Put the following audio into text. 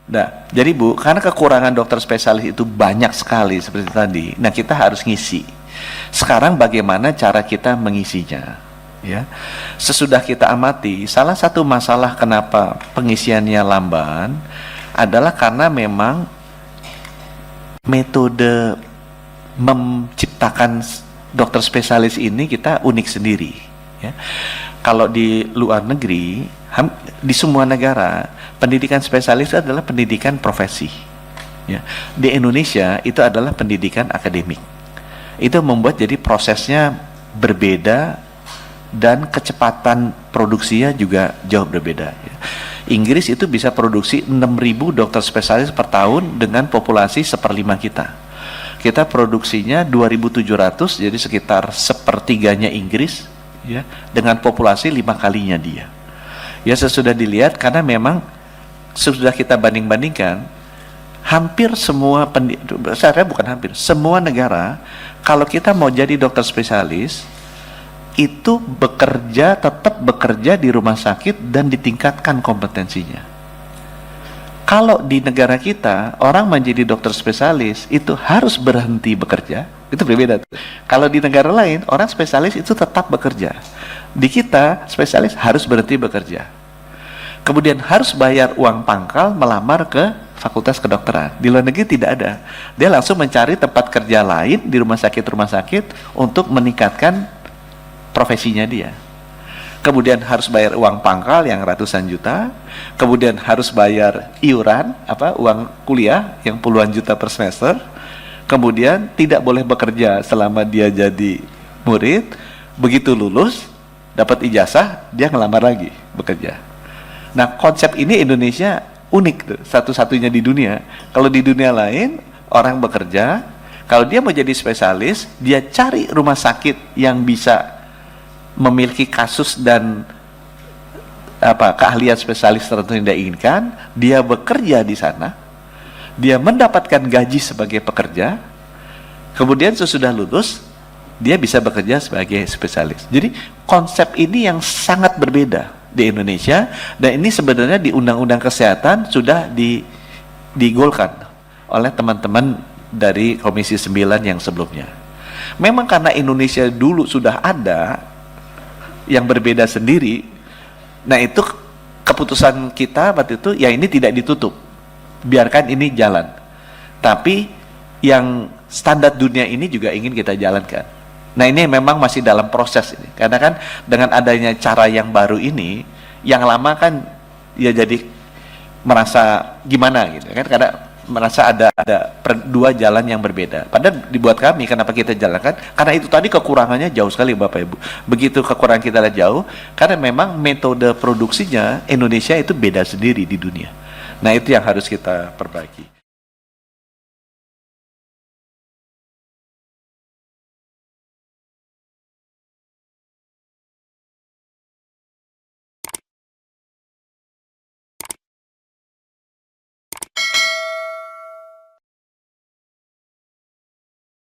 Nah, jadi Bu, karena kekurangan dokter spesialis itu banyak sekali seperti tadi. Nah, kita harus ngisi. Sekarang bagaimana cara kita mengisinya? Ya, sesudah kita amati, salah satu masalah kenapa pengisiannya lamban adalah karena memang metode menciptakan dokter spesialis ini kita unik sendiri. Ya. Kalau di luar negeri, di semua negara, pendidikan spesialis adalah pendidikan profesi. Ya. Di Indonesia itu adalah pendidikan akademik. Itu membuat jadi prosesnya berbeda dan kecepatan produksinya juga jauh berbeda. Ya. Inggris itu bisa produksi 6.000 dokter spesialis per tahun dengan populasi 1/5 kita. Kita produksinya 2.700, jadi sekitar 1/3-nya Inggris, ya, dengan populasi 5 kalinya dia. Ya, sesudah dilihat, karena memang sudah kita banding-bandingkan, hampir semua semua negara, kalau kita mau jadi dokter spesialis, itu tetap bekerja di rumah sakit dan ditingkatkan kompetensinya. Kalau di negara kita, orang menjadi dokter spesialis itu harus berhenti bekerja, itu berbeda. Kalau di negara lain, orang spesialis itu tetap bekerja. Di kita, spesialis harus berhenti bekerja. Kemudian harus bayar uang pangkal melamar ke fakultas kedokteran. Di luar negeri tidak ada. Dia langsung mencari tempat kerja lain di rumah sakit untuk meningkatkan profesinya dia. Kemudian harus bayar uang pangkal yang ratusan juta, kemudian harus bayar iuran, uang kuliah yang puluhan juta per semester, kemudian tidak boleh bekerja selama dia jadi murid, begitu lulus, dapat ijazah, dia ngelamar lagi bekerja. Nah, konsep ini Indonesia unik tuh, satu-satunya di dunia. Kalau di dunia lain, orang bekerja, kalau dia mau jadi spesialis, dia cari rumah sakit yang bisa memiliki kasus dan keahlian spesialis tertentu yang dia inginkan, dia bekerja di sana, dia mendapatkan gaji sebagai pekerja, kemudian sesudah lulus dia bisa bekerja sebagai spesialis. Jadi konsep ini yang sangat berbeda di Indonesia, dan ini sebenarnya di Undang-Undang Kesehatan sudah digolkan oleh teman-teman dari Komisi 9 yang sebelumnya. Memang karena Indonesia dulu sudah ada yang berbeda sendiri, nah itu keputusan kita waktu itu, ya ini tidak ditutup, biarkan ini jalan. Tapi yang standar dunia ini juga ingin kita jalankan. Nah, ini memang masih dalam proses ini, karena kan dengan adanya cara yang baru ini, yang lama kan ya jadi merasa gimana gitu kan, karena merasa ada dua jalan yang berbeda. Padahal dibuat kami, kenapa kita jalankan? Karena itu tadi kekurangannya jauh sekali Bapak Ibu. Begitu kekurangan kita lihat jauh, karena memang metode produksinya Indonesia itu beda sendiri di dunia. Nah, itu yang harus kita perbaiki.